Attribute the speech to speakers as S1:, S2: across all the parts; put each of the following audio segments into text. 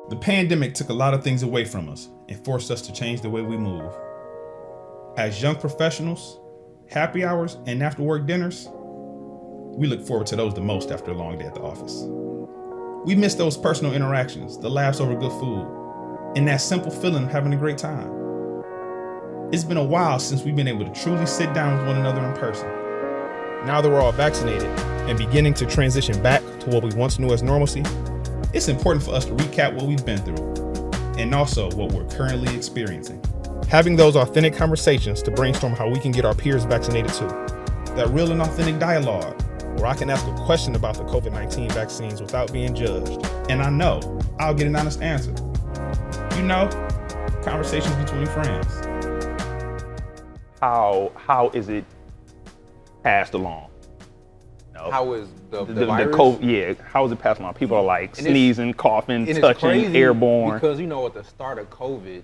S1: The pandemic took a lot of things away from us and forced us to change the way we move. As young professionals, happy hours and after work dinners, we look forward to those the most after a long day at the office. We miss those personal interactions, the laughs over good food, and that simple feeling of having a great time. It's been a while since we've been able to truly sit down with one another in person. Now that we're all vaccinated and beginning to transition back to what we once knew as normalcy, it's important for us to recap what we've been through and also what we're currently experiencing. Having those authentic conversations to brainstorm how we can get our peers vaccinated too. That real and authentic dialogue where I can ask a question about the COVID-19 vaccines without being judged. And I know I'll get an honest answer. You know, conversations between friends.
S2: How is it passed along? No.
S3: How is the virus?
S2: COVID, how is it passed along? People are like sneezing, coughing,
S3: and
S2: touching, airborne.
S3: Because at the start of COVID,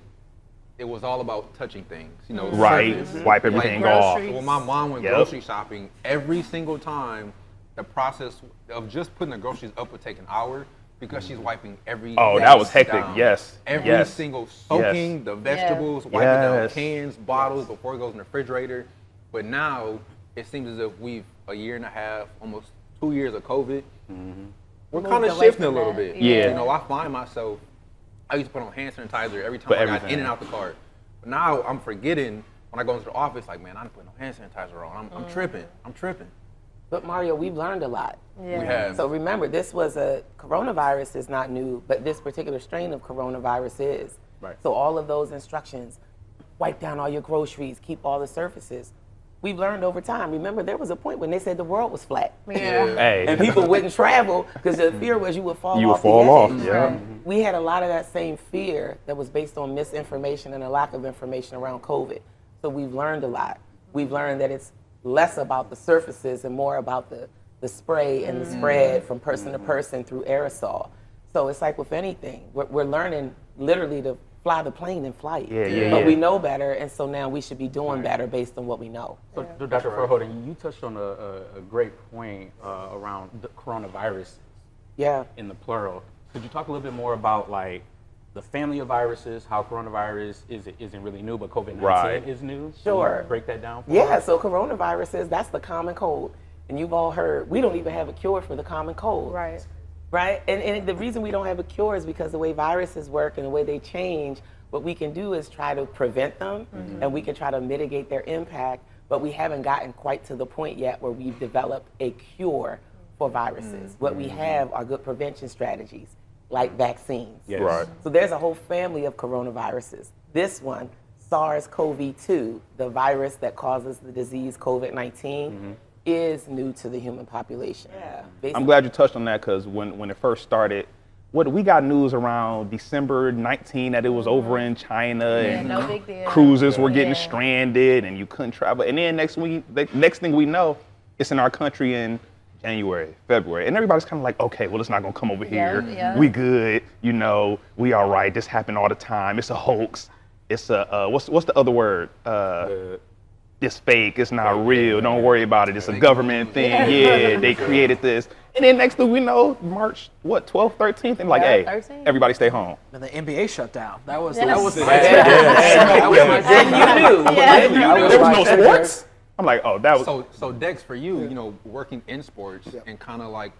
S3: it was all about touching things.
S2: Right, wipe everything off.
S3: When my mom went grocery shopping, every single time, the process of just putting the groceries up would take an hour because she's wiping every.
S2: Oh, that was hectic.
S3: Down.
S2: Yes.
S3: Every single soaking the vegetables, wiping down cans, bottles before it goes in the refrigerator. But now it seems as if we've a year and a half, almost 2 years of COVID. We're kind of shifting a little bit.
S2: Yeah.
S3: I find myself. I used to put on hand sanitizer every time I got in and out the car. But now I'm forgetting when I go into the office, like, man, I didn't put no hand sanitizer on. I'm tripping.
S4: But Mario, we've learned a lot.
S3: Yeah. We have.
S4: So remember, coronavirus is not new, but this particular strain of coronavirus is.
S2: Right.
S4: So all of those instructions, wipe down all your groceries, keep all the surfaces. We've learned over time. Remember, there was a point when they said the world was flat.
S5: Yeah.
S2: Hey.
S4: And people wouldn't travel because the fear was you would fall off.
S2: You would fall off,
S4: edge.
S2: yeah.
S4: We had a lot of that same fear that was based on misinformation and a lack of information around COVID. So we've learned a lot. We've learned that it's less about the surfaces and more about the spray and the spread from person to person through aerosol. So it's like with anything, we're learning literally to fly the plane in flight. But we know better, and so now we should be doing better based on what we know.
S6: So, Dr. Farhoden, you touched on a great point around the coronavirus in the plural. Could you talk a little bit more about like the family of viruses, how coronavirus isn't really new, but COVID-19 is new?
S4: Sure.
S6: Can you break that down for us?
S4: So coronaviruses, that's the common cold. And you've all heard, we don't even have a cure for the common cold. Right? And the reason we don't have a cure is because the way viruses work and the way they change, what we can do is try to prevent them and we can try to mitigate their impact, but we haven't gotten quite to the point yet where we've developed a cure for viruses. What we have are good prevention strategies, like vaccines.
S2: Right.
S4: So there's a whole family of coronaviruses. This one, SARS-CoV-2, the virus that causes the disease COVID-19, is new to the human population.
S2: I'm glad you touched on that because when it first started, we got news around December 19 that it was over in China and
S5: no big deal.
S2: Cruises were getting stranded and you couldn't travel. And then next thing we know, it's in our country in January, February, and everybody's kind of like, okay, well, it's not gonna come over here. We good, we all right. This happened all the time. It's a hoax. It's a what's the other word? It's fake. It's not real. Don't worry about it. It's a government thing. They created this. And then next thing we know, March 12th, 13th, and like, hey,
S5: 13th.
S2: Everybody stay home.
S7: And the NBA shut down. That was
S4: Then
S7: my
S2: There was no sports. I'm like, oh, that was.
S3: So Dex, for you, working in sports and kind of like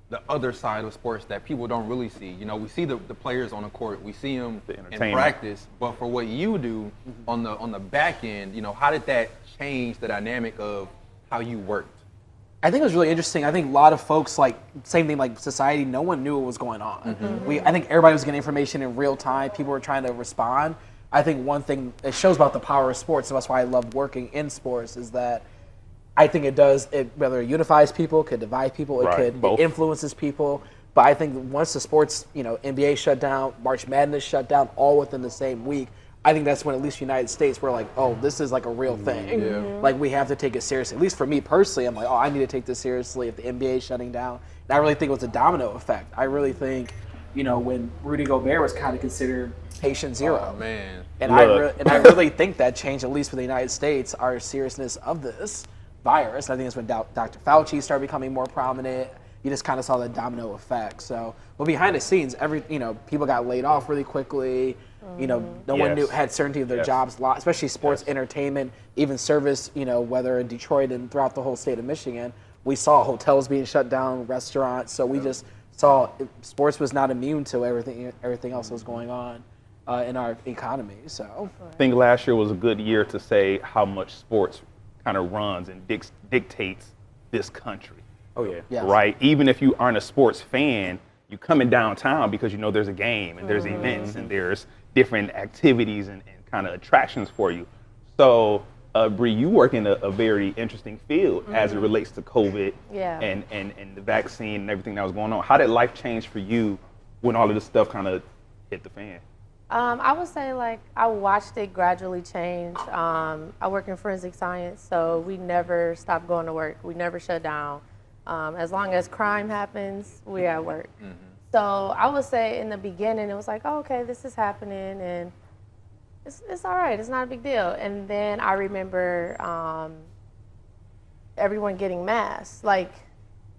S3: the other side of sports that people don't really see. We see the players on the court, we see them in practice, but for what you do on the back end, how did that change the dynamic of how you worked?
S7: I think it was really interesting. I think a lot of folks, like, same thing like society, no one knew what was going on. I think everybody was getting information in real time. People were trying to respond. I think one thing it shows about the power of sports, and that's why I love working in sports, is that I think whether it unifies people, could divide people, it influences people. But I think once the sports, NBA shut down, March Madness shut down, all within the same week, I think that's when at least United States we're like, oh, this is like a real thing. Like we have to take it seriously. At least for me personally, I'm like, oh, I need to take this seriously if the NBA is shutting down. And I really think it was a domino effect. I really think, when Rudy Gobert was kind of considered patient zero.
S3: Oh, man.
S7: And I really think that changed, at least for the United States, our seriousness of this virus. I think it's when Dr. Fauci started becoming more prominent. you just kind of saw the domino effect. So, but behind the scenes, people got laid off really quickly. No one had certainty of their jobs, especially sports, entertainment, even service, whether in Detroit and throughout the whole state of Michigan. We saw hotels being shut down, restaurants. So we just saw sports was not immune to everything else that was going on in our economy. So
S2: I think last year was a good year to say how much sports kind of runs and dictates this country.
S6: Oh yeah.
S7: Yes.
S2: Right? Even if you aren't a sports fan, you coming downtown because there's a game and there's events and there's different activities and kind of attractions for you. So Bree, you work in a very interesting field as it relates to COVID and the vaccine and everything that was going on. How did life change for you when all of this stuff kind of hit the fan?
S5: I would say I watched it gradually change. I work in forensic science, so we never stopped going to work. We never shut down. As long as crime happens, we're at work. So I would say in the beginning, it was like, oh, okay, this is happening, and it's all right. It's not a big deal. And then I remember everyone getting masks,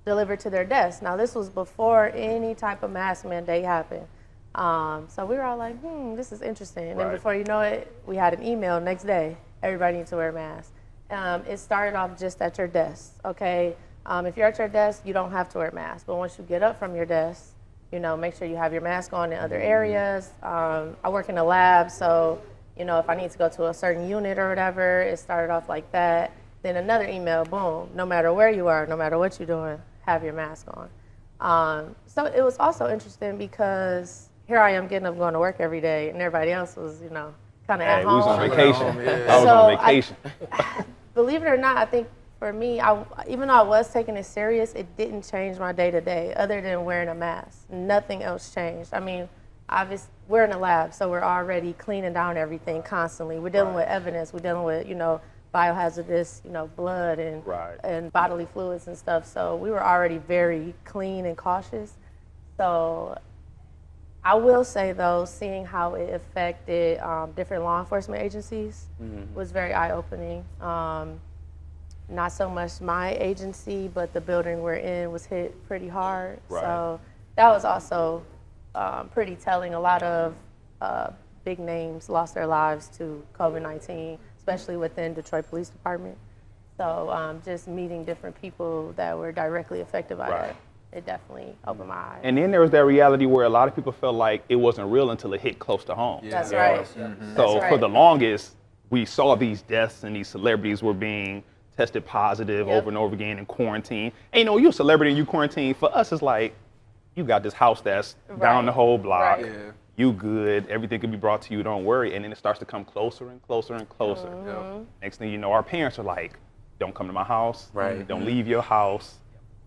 S5: delivered to their desk. Now, this was before any type of mask mandate happened. So we were all like, this is interesting. And then before you know it, we had an email next day, everybody needs to wear a mask. It started off just at your desk, okay? If you're at your desk, you don't have to wear a mask. But once you get up from your desk, make sure you have your mask on in other areas. I work in a lab, so, if I need to go to a certain unit or whatever, it started off like that. Then another email, boom, no matter where you are, no matter what you're doing, have your mask on. So it was also interesting because here I am getting up going to work every day, and everybody else was, kind of at home.
S2: We was on vacation. I was on vacation.
S5: Believe it or not, I think for me, even though I was taking it serious, it didn't change my day-to-day other than wearing a mask. Nothing else changed. I mean, obviously, we're in a lab, so we're already cleaning down everything constantly. We're dealing with evidence. We're dealing with, biohazardous, blood and bodily fluids and stuff. So we were already very clean and cautious. So I will say, though, seeing how it affected different law enforcement agencies was very eye-opening. Not so much my agency, but the building we're in was hit pretty hard.
S2: Right.
S5: So that was also pretty telling. A lot of big names lost their lives to COVID-19, especially within Detroit Police Department. So just meeting different people that were directly affected by that, it definitely opened my eyes.
S2: And then there was that reality where a lot of people felt like it wasn't real until it hit close to home.
S5: That's right.
S2: So for the longest, we saw these deaths and these celebrities were being tested positive over and over again in quarantine. And you're a celebrity and you quarantine. For us, it's like, you got this house that's down the whole block.
S3: Yeah.
S2: You good. Everything can be brought to you. Don't worry. And then it starts to come closer and closer and closer. Next thing you know, our parents are like, don't come to my house. Don't leave your house.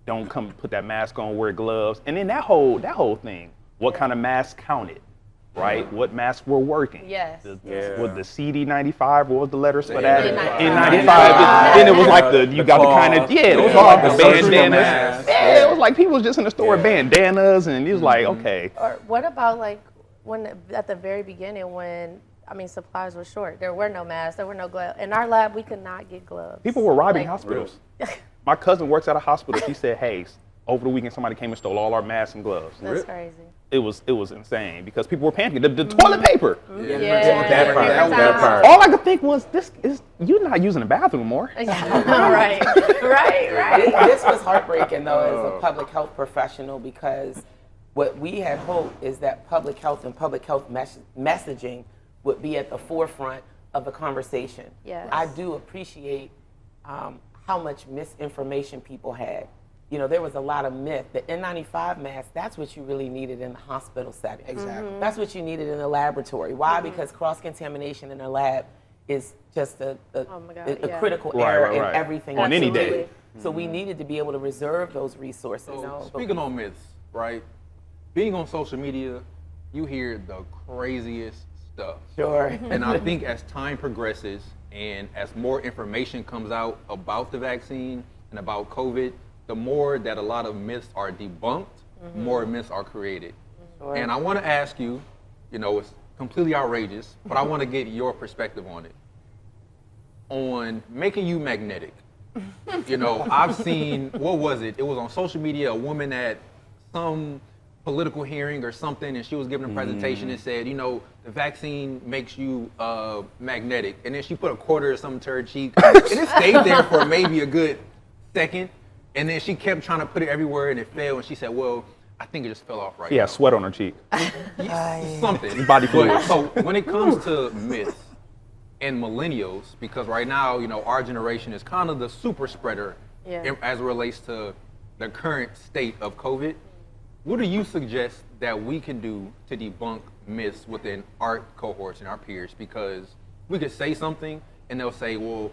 S2: Don't come put that mask on, wear gloves. And then that whole thing, what kind of masks counted? Right? What masks were working?
S5: Yes.
S2: Was the CD95? What was the letters for that? N95. Then it was like you got the kind of, it was like the bandanas. Yeah, it was like people was just in the store with bandanas, and it was like, okay.
S5: Or what about when at the very beginning when, supplies were short. There were no masks, there were no gloves. In our lab, we could not get gloves.
S2: People were robbing hospitals. My cousin works at a hospital. She said, hey, over the weekend somebody came and stole all our masks and gloves.
S5: That's crazy.
S2: It was insane because people were panicking. The toilet paper.
S6: That part.
S2: All I could think was, you're not using the bathroom more.
S5: Right.
S4: This was heartbreaking, though, as a public health professional, because what we had hoped is that public health and public health messaging would be at the forefront of the conversation.
S5: Yes.
S4: I do appreciate how much misinformation people had. There was a lot of myth. The N95 mask, that's what you really needed in the hospital setting.
S7: Exactly.
S4: That's what you needed in the laboratory. Why? Because cross-contamination in a lab is just a critical error in everything.
S2: On any day.
S4: So we needed to be able to reserve those resources.
S3: So speaking on myths, right? Being on social media, you hear the craziest stuff.
S4: Sure.
S3: And I think as time progresses and as more information comes out about the vaccine and about COVID, the more that a lot of myths are debunked, more myths are created. Sure. And I want to ask you, it's completely outrageous, but I want to get your perspective on it. On making you magnetic, You know, I've seen, what was it? It was on social media, a woman at some political hearing or something, and she was giving a presentation and said, you know, the vaccine makes you magnetic. And then she put a quarter or something to her cheek, and it stayed there for maybe a good second. And then she kept trying to put it everywhere, and it fell. And she said, well, I think it just fell off right now.
S2: Yeah, sweat on her cheek.
S3: Something.
S2: Body fluid.
S3: So when it comes to myths and millennials, because right now, you know, our generation is kind of the super spreader as it relates to the current state of COVID. What do you suggest that we can do to debunk myths within our cohorts and our peers? Because we could say something and they'll say, well,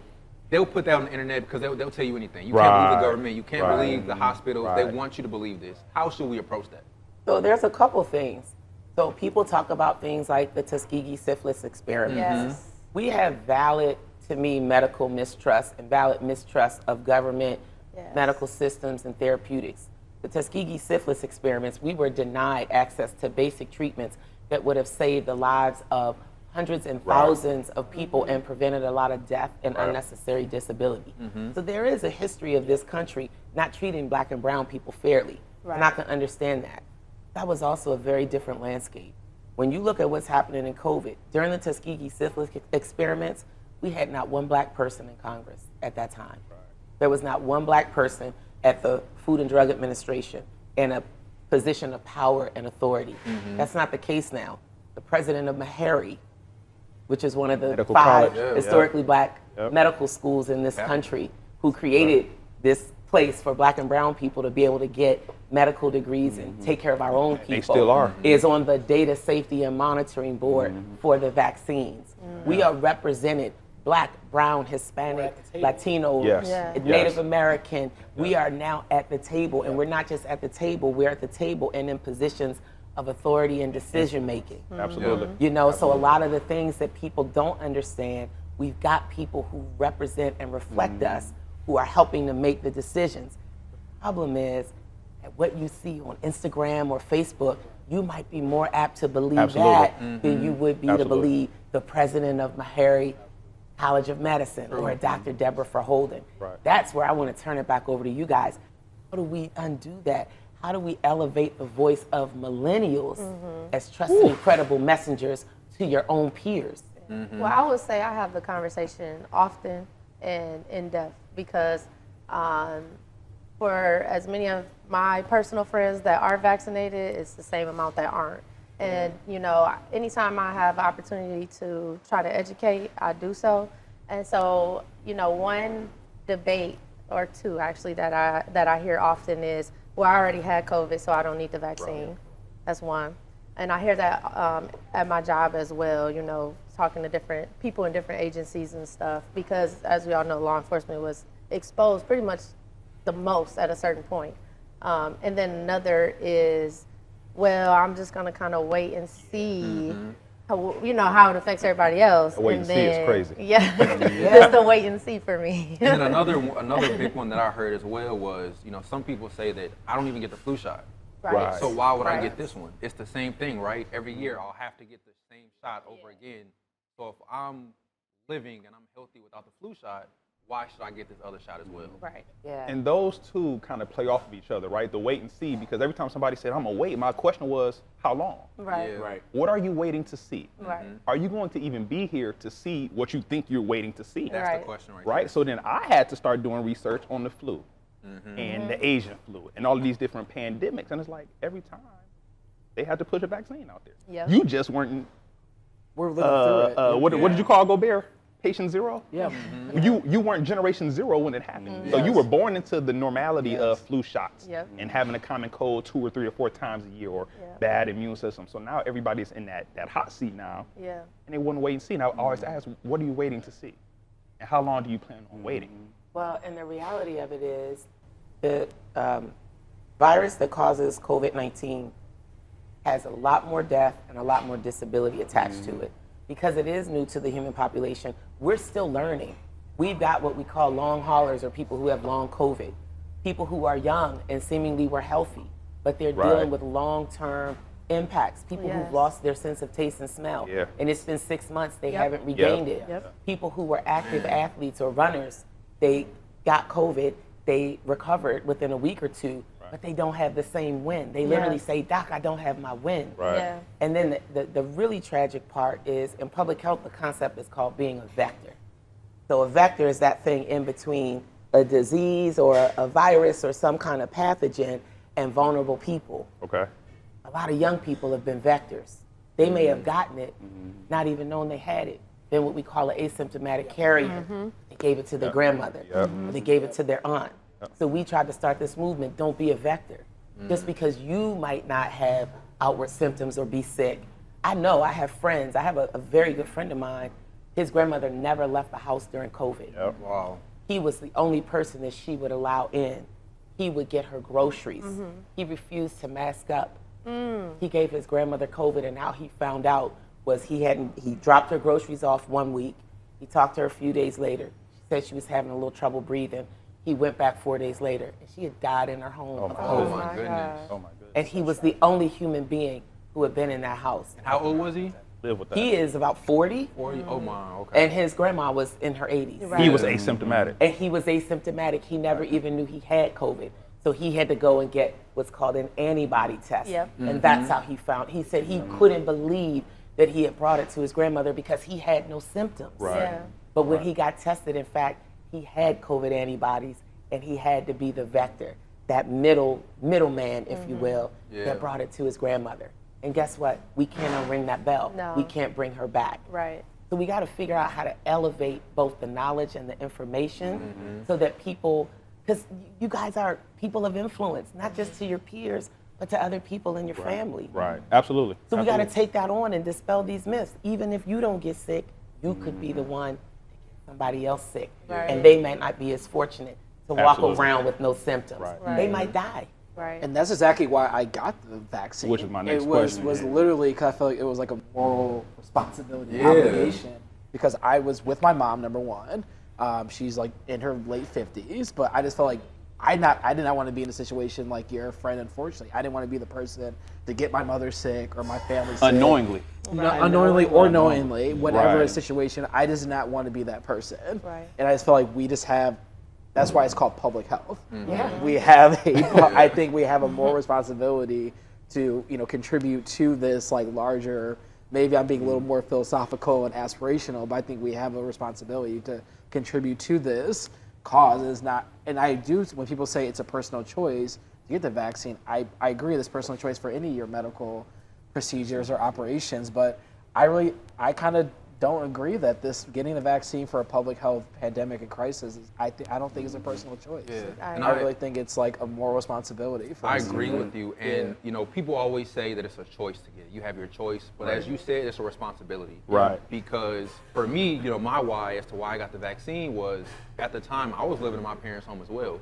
S3: they'll put that on the internet because they'll tell you anything. You can't believe the government. You can't believe the hospitals. They want you to believe this. How should we approach that?
S4: So there's a couple things. So people talk about things like the Tuskegee syphilis experiment.
S5: Yes.
S4: We have valid, to me, medical mistrust and valid mistrust of government, medical systems, and therapeutics. The Tuskegee syphilis experiments, we were denied access to basic treatments that would have saved the lives of hundreds and thousands of people and prevented a lot of death and unnecessary disability. So there is a history of this country not treating black and brown people fairly. And I can understand that. That was also a very different landscape. When you look at what's happening in COVID, during the Tuskegee syphilis experiments, we had not one black person in Congress at that time. There was not one black person at the Food and Drug Administration in a position of power and authority. That's not the case now. The president of Meharry, which is one of the
S2: Medical
S4: 5
S2: college.
S4: historically black medical schools in this country, who created this place for black and brown people to be able to get medical degrees and take care of our own people.
S2: They still are.
S4: Is on the data safety and monitoring board for the vaccines. We are represented, black, brown, Hispanic, Latino, Native American. We are now at the table, and we're not just at the table, we're at the table and in positions of authority and decision making.
S2: Absolutely.
S4: You know, so a lot of the things that people don't understand, we've got people who represent and reflect us, who are helping to make the decisions. The problem is, at what you see on Instagram or Facebook, you might be more apt to believe that than you would be to believe the president of Meharry College of Medicine or Dr. Deborah Verholden. That's where I want to turn it back over to you guys. How do we undo that? How do we elevate the voice of millennials as trusted and credible messengers to your own peers?
S5: Well, I would say I have the conversation often and in depth because for as many of my personal friends that are vaccinated, it's the same amount that aren't. And, you know, anytime I have opportunity to try to educate, I do so. And so, you know, one debate or two actually that I hear often is, well, I already had COVID, so I don't need the vaccine. That's one. And I hear that at my job as well, you know, talking to different people in different agencies and stuff, because as we all know, law enforcement was exposed pretty much the most at a certain point. And then another is, well, I'm just gonna kind of wait and see how, you know, how it affects everybody else.
S2: Wait and see is crazy.
S5: Yeah, just a wait and see for me.
S3: And then another big one that I heard as well was, you know, some people say that I don't even get the flu shot.
S5: Right.
S3: So why would I get this one? It's the same thing, right? Every year I'll have to get the same shot over again. So if I'm living and I'm healthy without the flu shot, why should I get this other shot as well?
S5: Right.
S4: Yeah.
S2: And those two kind of play off of each other, right? The wait and see, because every time somebody said, I'm gonna wait, my question was, how long?
S5: Right.
S3: Yeah.
S6: Right.
S2: What are you waiting to see?
S5: Right.
S2: Are you going to even be here to see what you think you're waiting to see?
S3: That's
S5: Right.
S3: the question right
S2: Right? So then I had to start doing research on the flu and the Asian flu and all of these different pandemics. And it's like every time they had to push a vaccine out there.
S5: Yep.
S2: You just weren't,
S7: We're living through it.
S2: what did you call Gobert? Patient zero?
S7: Yeah.
S2: You weren't generation zero when it happened. So you were born into the normality of flu shots and having a common cold 2 or 3 or 4 times a year or bad immune system. So now everybody's in that hot seat now.
S5: Yeah.
S2: And they want to wait and see. And I always ask, what are you waiting to see? And how long do you plan on waiting?
S4: Well, and the reality of it is the virus that causes COVID-19 has a lot more death and a lot more disability attached to it. Because it is new to the human population, we're still learning. We've got what we call long haulers, or people who have long COVID. People who are young and seemingly were healthy, but they're dealing with long-term impacts. People who've lost their sense of taste and smell. And it's been 6 months, they haven't regained it. People who were active athletes or runners, they got COVID, they recovered within a week or two, but they don't have the same win. They literally say, Doc, I don't have my win.
S2: Right.
S5: Yeah.
S4: And then the really tragic part is, in public health, the concept is called being a vector. So a vector is that thing in between a disease or a virus or some kind of pathogen and vulnerable people.
S2: Okay.
S4: A lot of young people have been vectors. They may have gotten it, not even knowing they had it. Then what we call an asymptomatic carrier. They gave it to their grandmother. Or they gave it to their aunt. So we tried to start this movement, don't be a vector. Just because you might not have outward symptoms or be sick. I know, I have friends. I have a very good friend of mine. His grandmother never left the house during COVID.
S2: Yep.
S3: Wow.
S4: He was the only person that she would allow in. He would get her groceries. He refused to mask up. He gave his grandmother COVID, and how he found out was he dropped her groceries off 1 week. He talked to her a few days later. She said she was having a little trouble breathing. He went back 4 days later, and she had died in her home.
S3: Oh my goodness.
S2: Oh my goodness.
S4: And he was the only human being who had been in that house.
S3: How old was he?
S2: Live with that.
S4: He is about 40,
S3: 40. Oh my. Okay.
S4: and his grandma was in her 80s.
S5: Right.
S2: He was asymptomatic.
S4: And he was asymptomatic. He never even knew he had COVID. So he had to go and get what's called an antibody test.
S5: Yep.
S4: And that's how he found. He said he couldn't believe that he had brought it to his grandmother because he had no symptoms.
S2: Right.
S5: Yeah.
S4: But when he got tested, in fact, he had COVID antibodies, and he had to be the vector, that middleman, if you will, that brought it to his grandmother. And guess what? We can't unring that bell.
S5: No.
S4: We can't bring her back.
S5: Right.
S4: So we got to figure out how to elevate both the knowledge and the information so that people, because you guys are people of influence, not just to your peers, but to other people in your family.
S2: Right. Absolutely.
S4: So we got to
S2: Absolutely.
S4: take that on and dispel these myths. Even if you don't get sick, you could be the one to get somebody else sick.
S5: Right.
S4: And they might not be as fortunate to walk
S2: Absolutely.
S4: around with no symptoms.
S2: Right.
S4: They might die.
S5: Right.
S7: And that's exactly why I got the vaccine.
S2: Which is my next
S7: it was,
S2: question.
S7: was literally because I felt like it was like a moral responsibility, obligation. Because I was with my mom, number one. She's like in her late 50s, but I just felt like I did not want to be in a situation like your friend, unfortunately. I didn't want to be the person to get my mother sick or my family sick.
S2: Unknowingly.
S7: Unknowingly or knowingly, whatever
S2: Right.
S7: situation, I just did not want to be that person.
S5: Right.
S7: And I just felt like we just have, that's why it's called public health.
S4: Yeah.
S7: We have I think we have a moral responsibility to, contribute to this like larger, maybe I'm being a little more philosophical and aspirational, but I think we have a responsibility to contribute to this cause. Is not, and I do, when people say it's a personal choice to get the vaccine, I agree it's personal choice for any of your medical procedures or operations, but I kind of don't agree that this getting the vaccine for a public health pandemic and crisis is, I don't think it's a personal choice.
S3: Yeah.
S7: And I really think it's like a moral responsibility for
S3: I
S7: us to
S3: agree
S7: do it.
S3: with you. And, people always say that it's a choice to get it. You have your choice. But as you said, it's a responsibility.
S2: Right.
S3: Because for me, my why as to why I got the vaccine was, at the time, I was living in my parents' home as well.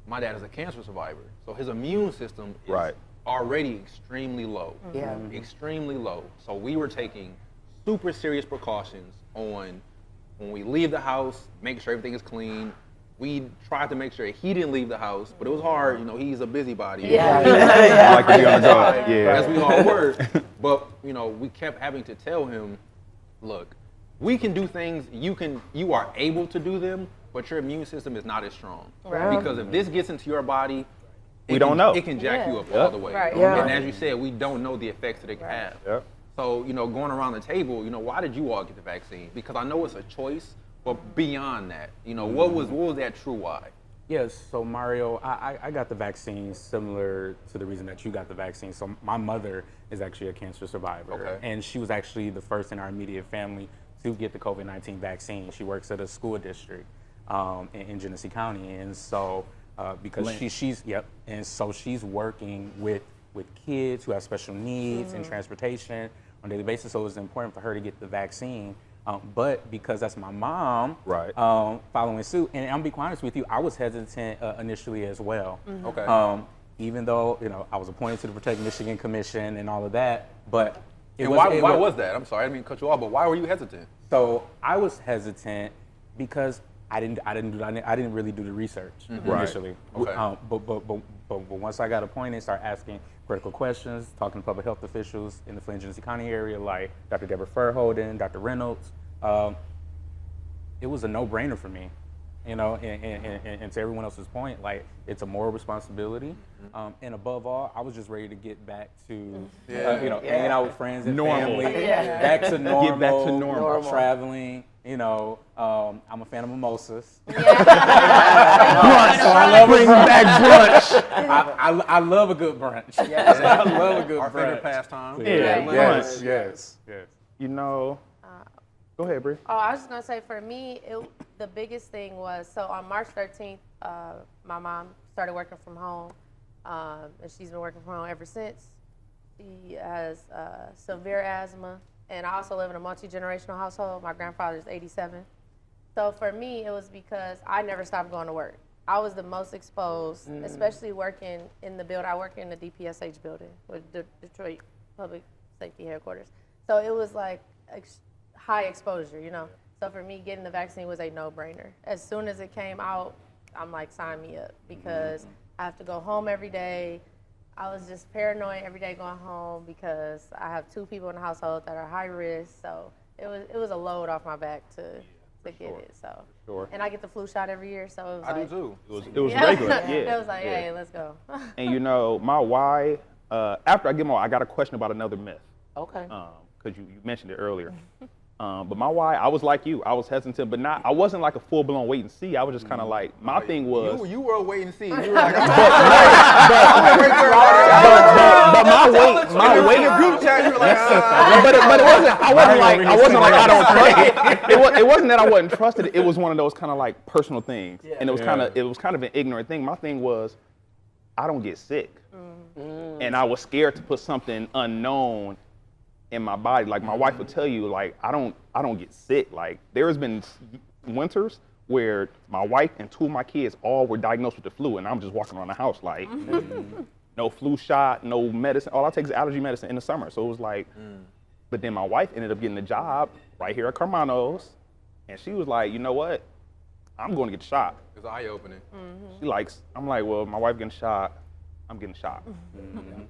S3: My dad is a cancer survivor. So his immune system is
S2: Right.
S3: already extremely low.
S4: Yeah.
S3: Extremely low. So we were taking super serious precautions on when we leave the house, making sure everything is clean. We tried to make sure he didn't leave the house, but it was hard. He's a busybody.
S2: I like to be on the go. Yeah.
S3: As we all were. But, we kept having to tell him, look, we can do things, you are able to do them, but your immune system is not as strong.
S5: Right.
S3: Because if this gets into your body,
S2: We don't know.
S3: It can jack you up
S2: Yep.
S3: all the way.
S5: Right.
S4: Yeah.
S3: And as you said, we don't know the effects that it can have.
S2: Yep.
S3: So, going around the table, why did you all get the vaccine? Because I know it's a choice, but beyond that, what was that true why?
S6: Yes, so Mario, I got the vaccine similar to the reason that you got the vaccine. So my mother is actually a cancer survivor.
S3: Okay.
S6: And she was actually the first in our immediate family to get the COVID-19 vaccine. She works at a school district in Genesee County. And so because and so she's working with kids who have special needs and transportation on a daily basis. So it was important for her to get the vaccine. But because that's my mom,
S2: Right.
S6: Following suit, and I'm be quite honest with you, I was hesitant initially as well.
S3: Okay.
S6: Even though I was appointed to the Protect Michigan Commission and all of that, but
S3: Why was that? I'm sorry, I didn't mean to cut you off, but why were you hesitant?
S6: So I was hesitant because I didn't really do the research initially.
S3: Okay.
S6: But once I got appointed, started asking critical questions, talking to public health officials in the Flint, Genesee County area, like Dr. Deborah Furholden, Dr. Reynolds. It was a no-brainer for me You know, and to everyone else's point, like it's a moral responsibility, and above all, I was just ready to get back to, hanging out with friends and family, back to normal,
S2: get back to normal,
S6: traveling. You know, I'm a fan of mimosas.
S2: Brunch, so I love bringing back brunch.
S6: I love a good brunch. I love a good
S3: Our
S6: brunch.
S3: favorite pastime.
S6: Yes.
S2: You know, go ahead, Bree.
S5: Oh, I was just gonna say for me, the biggest thing was, so on March 13th, my mom started working from home, and she's been working from home ever since. She has severe asthma, and I also live in a multi-generational household. My grandfather's 87. So for me, it was because I never stopped going to work. I was the most exposed, especially working in the building. I work in the DPSH building with the Detroit Public Safety Headquarters. So it was like high exposure, you know. So for me, getting the vaccine was a no-brainer. As soon as it came out, I'm like, sign me up, because I have to go home every day. I was just paranoid every day going home because I have 2 people in the household that are high risk. So it was a load off my back to get it. So and I get the flu shot every year, so it was
S3: I do too.
S2: It was regular.
S5: It was like, hey, let's go.
S2: And you know, my why. After I get more, I got a question about another myth.
S4: Okay.
S2: Because you mentioned it earlier. But my why, I was like you. I was hesitant, but I wasn't like a full-blown wait and see. I was just kind of like, my thing was.
S3: You were wait and see. You were like,
S2: but my wait.
S3: In your group chat, you were like,
S2: but it wasn't. I wasn't like I don't trust it. It wasn't that I wasn't trusted. It was one of those kind of like personal things, and it was kind of an ignorant thing. My thing was, I don't get sick, and I was scared to put something unknown in my body. Like my wife would tell you, like I don't get sick. Like there has been winters where my wife and 2 of my kids all were diagnosed with the flu, and I'm just walking around the house like no flu shot, no medicine. All I take is allergy medicine in the summer. So it was like, but then my wife ended up getting a job right here at Carmano's, and she was like, you know what? I'm going to get the shot.
S3: It's eye-opening.
S2: I'm like, well, my wife getting shot. I'm getting shot.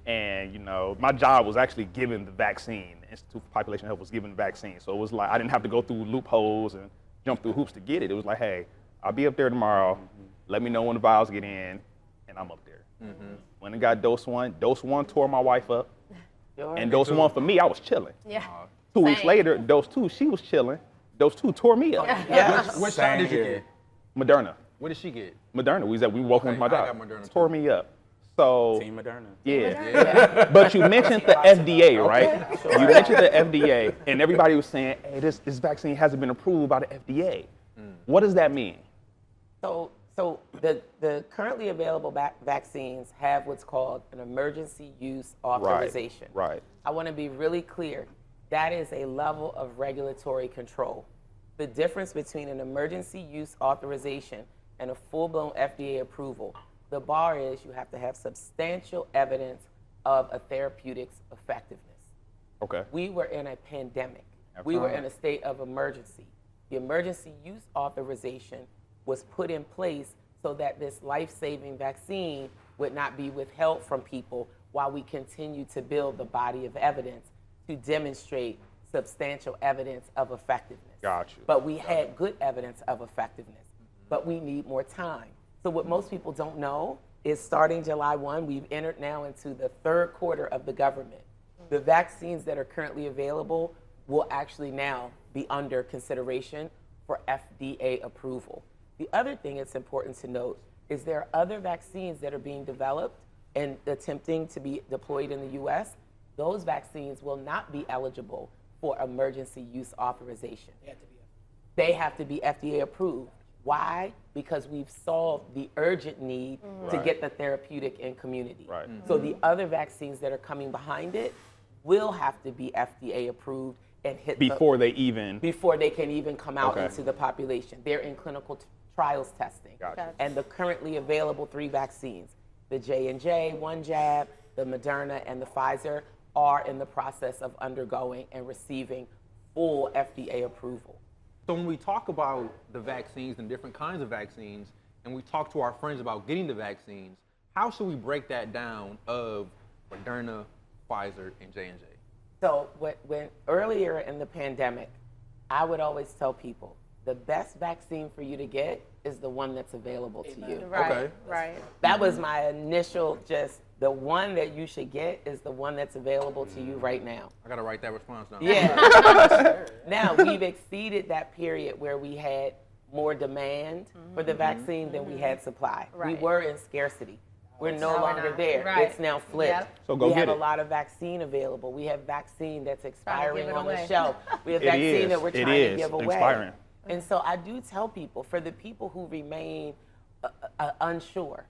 S2: And, you know, my job was actually giving the vaccine. The Institute for Population Health was giving the vaccine. So it was like, I didn't have to go through loopholes and jump through hoops to get it. It was like, hey, I'll be up there tomorrow. Let me know when the vials get in, and I'm up there. When I got dose one tore my wife up. And dose 1 for me, I was chilling. 2 weeks later, dose 2, she was chilling. Dose 2 tore me up.
S3: Which shot did you get?
S2: Moderna.
S3: What did she get?
S2: Moderna. We walked with my
S3: I
S2: job.
S3: got Moderna
S2: Tore me up. So
S6: Team Moderna.
S2: Yeah. But you mentioned the FDA, right? You mentioned the FDA, and everybody was saying, hey, this vaccine hasn't been approved by the FDA. What does that mean?
S4: So the currently available vaccines have what's called an emergency use authorization.
S2: Right.
S4: I want to be really clear. That is a level of regulatory control. The difference between an emergency use authorization and a full-blown FDA approval, the bar is you have to have substantial evidence of a therapeutic's effectiveness.
S2: Okay.
S4: We were in a pandemic. We were in a state of emergency. The emergency use authorization was put in place so that this life-saving vaccine would not be withheld from people while we continue to build the body of evidence to demonstrate substantial evidence of effectiveness.
S2: Gotcha.
S4: But we had good evidence of effectiveness, but we need more time. So what most people don't know is starting July 1, we've entered now into the 3rd quarter of the government. The vaccines that are currently available will actually now be under consideration for FDA approval. The other thing it's important to note is there are other vaccines that are being developed and attempting to be deployed in the US. Those vaccines will not be eligible for emergency use authorization. They have to be FDA approved. Why? Because we've solved the urgent need to get the therapeutic in community.
S2: Right.
S4: So the other vaccines that are coming behind it will have to be FDA approved and hit
S2: before they can
S4: even come out into the population. They're in clinical trials testing.
S2: Gotcha.
S4: And the currently available 3 vaccines, the J&J, 1 jab, the Moderna, and the Pfizer, are in the process of undergoing and receiving full FDA approval.
S3: So when we talk about the vaccines and different kinds of vaccines, and we talk to our friends about getting the vaccines, how should we break that down of Moderna, Pfizer, and J&J?
S4: So when earlier in the pandemic, I would always tell people, the best vaccine for you to get is the one that's available to you.
S5: Right,
S3: Okay.
S5: right.
S4: That was my initial the one that you should get is the one that's available to you right now.
S3: I gotta write that response down.
S4: Yeah. Now, we've exceeded that period where we had more demand for the vaccine than we had supply.
S5: Right.
S4: We were in scarcity. We're no
S5: No, we're
S4: longer
S5: not.
S4: there.
S5: Right.
S4: It's now flipped.
S5: Yep.
S2: So go
S4: we
S2: get
S4: have
S2: it.
S4: a lot of vaccine available. We have vaccine that's expiring
S5: it
S4: on the
S5: away.
S4: shelf. We have
S2: It
S4: vaccine
S2: is.
S4: that we're
S2: It
S4: trying to
S2: is
S4: give away.
S2: expiring.
S4: And so I do tell people, for the people who remain unsure,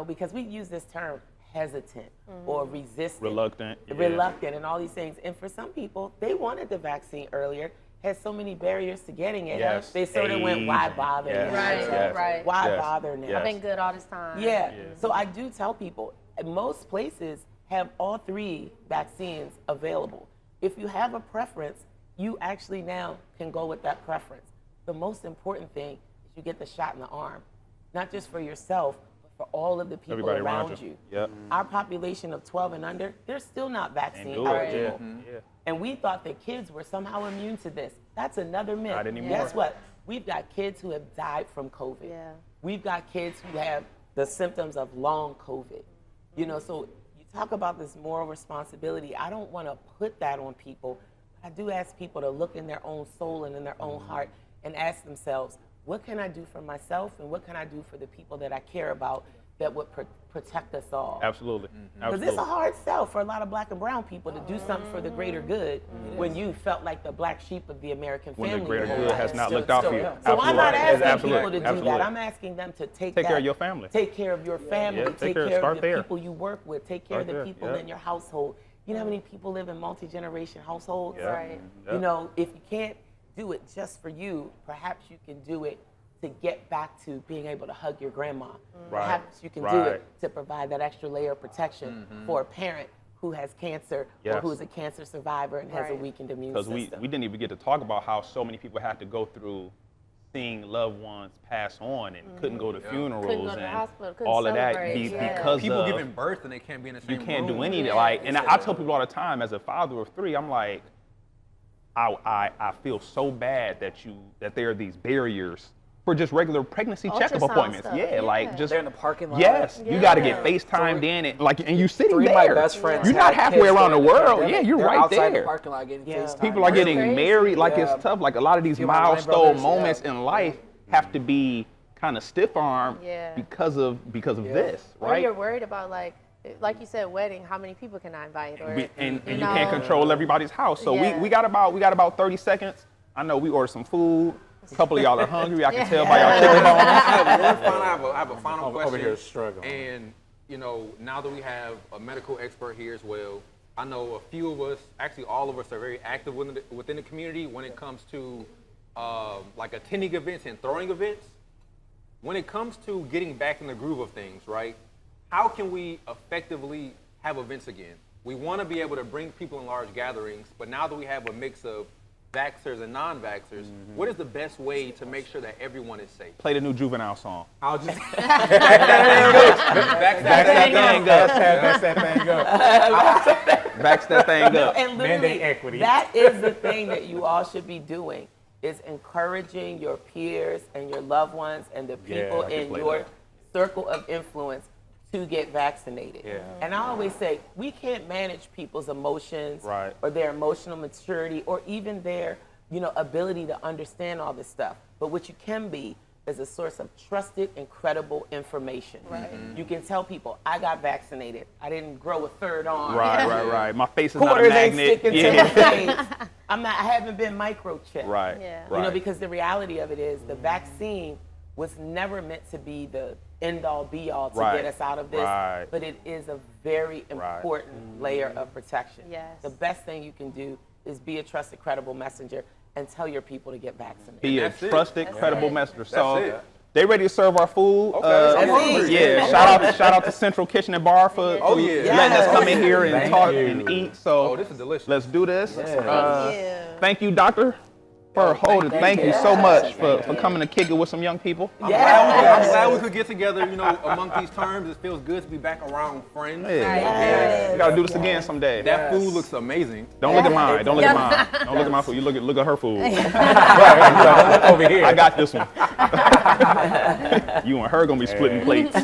S4: because we use this term hesitant or resistant.
S2: Reluctant. Yeah.
S4: Reluctant and all these things. And for some people, they wanted the vaccine earlier, had so many barriers to getting it.
S2: Yes.
S4: They sort of went, why bother
S2: Yes.
S4: now?
S5: Right,
S2: Yes.
S5: right.
S4: Why
S2: Yes.
S4: bother now?
S2: Yes.
S5: I've been good all this time.
S4: Yeah. So I do tell people, most places have all 3 vaccines available. If you have a preference, you actually now can go with that preference. The most important thing is you get the shot in the arm, not just for yourself, but for all of the people
S2: Everybody
S4: around you.
S2: Yep.
S4: Our population of 12 and under, they're still not vaccine
S2: do it.
S4: eligible.
S2: Yeah.
S4: And we thought that kids were somehow immune to this. That's another myth.
S2: Not anymore.
S4: Guess what? We've got kids who have died from COVID.
S5: Yeah.
S4: We've got kids who have the symptoms of long COVID. So you talk about this moral responsibility. I don't want to put that on people, but I do ask people to look in their own soul and in their own heart and ask themselves, what can I do for myself and what can I do for the people that I care about that would protect us all?
S2: Absolutely.
S4: Because it's a hard sell for a lot of black and brown people to do something for the greater good when you felt like the black sheep of the American family.
S2: When the greater
S4: your whole
S2: good
S4: life.
S2: has not looked out for you.
S4: So I'm not
S2: Absolutely.
S4: asking people to do
S2: Absolutely.
S4: that. I'm asking them to take
S2: care of your family.
S4: Take care of your family.
S2: Yeah,
S4: Take
S2: care-
S4: care
S2: start
S4: of the
S2: there.
S4: people you work with. Take care of the
S2: Start there,
S4: people
S2: yeah.
S4: in your household. You know how many people live in multi-generation households?
S2: Yeah.
S5: Right.
S2: Yeah.
S4: If you can't do it just for you, perhaps you can do it to get back to being able to hug your grandma.
S2: Right.
S4: Perhaps you can do
S2: Right.
S4: it to provide that extra layer of protection for a parent who has cancer or
S2: Yes.
S4: who is a cancer survivor and has a
S5: Right.
S4: weakened immune
S2: Because
S4: system.
S2: we didn't even get to talk about how so many people had to go through seeing loved ones pass on and couldn't go to funerals
S5: Couldn't go to the
S2: and
S5: hospital, couldn't
S2: all of that
S5: celebrate, yeah.
S2: because
S3: People
S2: of
S3: giving birth and they can't be in the same
S2: you can't
S3: room.
S2: do any of
S5: Yeah.
S2: that. Like, and I tell people all the time, as a father of 3, I'm like, I feel so bad that there are these barriers for just regular pregnancy checkup
S5: Ultrasound
S2: appointments.
S5: stuff,
S2: Yeah,
S5: yeah.
S2: like just
S7: They're in the parking lot.
S2: yes, you got to get
S5: Yeah.
S2: FaceTimed in and you sitting
S7: 3
S2: there.
S7: of my best friends.
S2: You're not
S7: had
S2: halfway
S7: kids
S2: around the
S7: during
S2: world.
S7: pandemic.
S2: Yeah, you're
S7: They're
S2: right
S7: outside
S2: there.
S7: the parking lot getting
S4: Yeah.
S7: FaceTime.
S2: People are getting
S5: crazy.
S2: married, like
S7: Yeah.
S2: it's tough. Like a lot of these
S7: Few of my line
S2: milestone
S7: brothers,
S2: moments
S7: yeah.
S2: in life have to be kind of stiff-armed
S5: Yeah.
S2: because of this,
S5: Or
S2: right?
S5: you're worried about like you said, wedding. How many people can I invite? Or
S2: And you
S5: know,
S2: can't control everybody's house. So
S5: Yeah.
S2: we got about 30 seconds. I know we ordered some food. A couple of y'all are hungry. I can
S5: Yeah.
S2: tell by y'all chicken bones.
S3: I have a final question.
S6: Over here struggling.
S3: And now that we have a medical expert here as well, I know a few of us, actually all of us, are very active within the community when it comes to like attending events and throwing events. When it comes to getting back in the groove of things, right? How can we effectively have events again? We want to be able to bring people in large gatherings, but now that we have a mix of vaxxers and non-vaxxers, what is the best way to make sure that everyone is safe?
S2: Play the new Juvenile song.
S3: I'll just
S2: Back that thing up.
S6: That's that thing up.
S2: Backs that thing up.
S4: And literally,
S6: Mandate equity.
S4: that is the thing that you all should be doing, is encouraging your peers and your loved ones and the people
S2: I can
S4: in
S2: play
S4: your
S2: that.
S4: circle of influence to get vaccinated.
S2: Yeah.
S4: And I always say, we can't manage people's emotions
S2: Right.
S4: or their emotional maturity or even their ability to understand all this stuff. But what you can be is a source of trusted and credible information.
S5: Right.
S4: You can tell people, I got vaccinated. I didn't grow a third arm.
S2: Right. My face is not a
S4: Quarters ain't
S2: magnet.
S4: sticking to my face. I haven't been microchipped.
S2: Right.
S5: Yeah.
S2: Right.
S4: Because the reality of it is the vaccine was never meant to be the end-all be-all to
S2: Right.
S4: get us out of this,
S2: Right.
S4: but it is a very
S2: Right.
S4: important layer of protection.
S5: Yes.
S4: The best thing you can do is be a trusted, credible messenger and tell your people to get vaccinated.
S2: Be a
S3: That's it.
S2: trusted,
S5: That's
S2: credible
S5: it.
S2: messenger. So
S3: it.
S2: they ready to serve our food.
S3: I'm hungry.
S2: Yeah, shout out to Central Kitchen and Bar for
S3: Oh, yeah.
S2: letting us come in here and
S6: Thank
S2: talk
S6: you.
S2: and eat. So
S3: Oh, this is delicious.
S2: let's do this.
S5: Thank you.
S2: Thank you, doctor. Per Holder, thank you so much for coming to kick it with some young people.
S3: I'm glad we could get together, among these terms. It feels good to be back around friends.
S2: Yeah. We got to do this again someday.
S3: That food looks amazing.
S2: Don't look at mine. Don't look at mine. Don't look at my food. You look at her food.
S6: Right, over here.
S2: I got this one. You and her going to be splitting plates.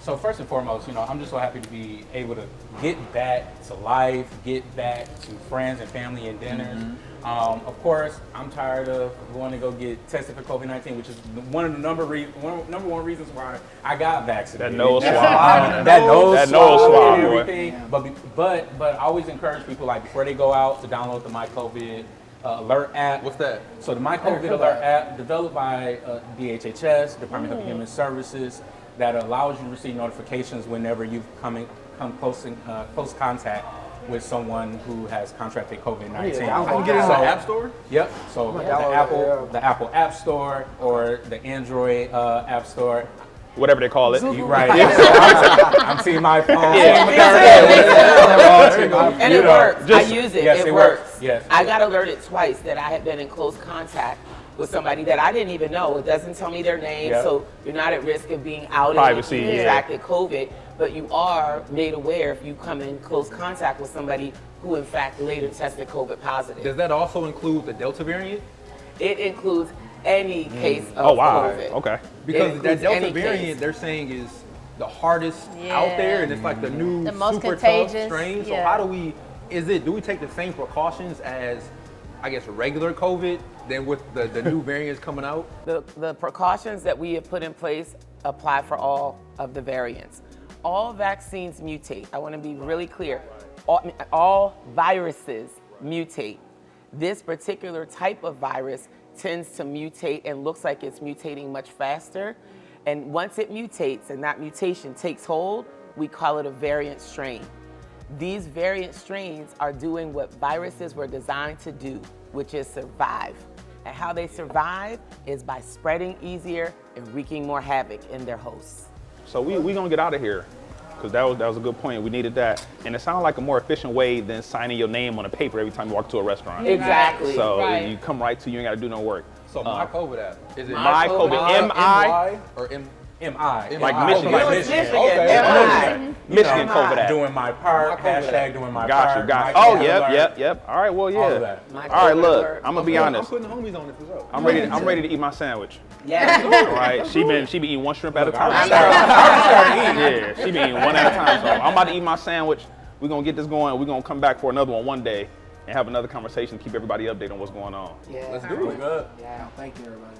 S6: So first and foremost, I'm just so happy to be able to get back to life, get back to friends and family and dinners. Of course, I'm tired of going to go get tested for COVID-19, which is one of the number one reasons why I got vaccinated.
S2: That nose swab.
S6: That nose swab
S2: and
S6: everything. But I always encourage people, like, before they go out, to download the My COVID Alert app.
S3: What's that?
S6: So the My COVID Alert app, developed by DHHS, Department of Human Services, that allows you to receive notifications whenever you've come close contact with someone who has contracted COVID-19.
S3: I can get it in the App Store?
S6: Yep. So the Apple App Store or the Android App Store.
S2: Whatever they call it.
S6: Right. So I'm seeing my phone.
S4: And it works. I use it.
S6: Yes,
S4: it works.
S6: Yes.
S4: I got alerted twice that I had been in close contact with somebody that I didn't even know. It doesn't tell me their name, so you're not at risk of being outed
S2: Privacy,
S4: if you contracted COVID, but you are made aware if you come in close contact with somebody who in fact later tested COVID positive.
S3: Does that also include the Delta variant?
S4: It includes any case of COVID.
S2: Okay.
S3: Because that Delta variant, they're saying, is the hardest out there, and it's like the new
S5: most
S3: super
S5: contagious
S3: tough strain. So how do we take the same precautions as, I guess, regular COVID than with the new variants coming out?
S4: The precautions that we have put in place apply for all of the variants. All vaccines mutate. I want to be really clear. All viruses mutate. This particular type of virus tends to mutate and looks like it's mutating much faster. And once it mutates and that mutation takes hold, we call it a variant strain. These variant strains are doing what viruses were designed to do, which is survive. And how they survive is by spreading easier and wreaking more havoc in their hosts.
S2: So we gonna get out of here, because that was a good point. We needed that, and it sounded like a more efficient way than signing your name on a paper every time you walk to a restaurant.
S4: Exactly.
S2: So you come right to you, ain't gotta do no work.
S3: So My COVID app, is it
S2: My COVID, M-I?
S3: or M?
S6: M.I.
S2: Like Michigan.
S4: Michigan.
S3: Okay.
S2: Michigan COVID app.
S6: Doing my part, hashtag doing my part.
S2: Got you. Oh, yep. All right, well,
S6: All of
S2: yeah.
S6: that.
S2: All right, look, I'm gonna be
S3: I'm
S2: honest.
S3: putting the homies on it for sure.
S2: I'm ready to eat my sandwich.
S4: Yeah.
S2: All right, she been eating one shrimp at a time. Yeah, she been eating one at a time. So I'm about to eat my sandwich. We're gonna get this going. We're gonna come back for another one day and have another conversation, keep everybody updated on what's going on.
S4: Yeah.
S3: Let's do it.
S7: Yeah, thank you, everybody.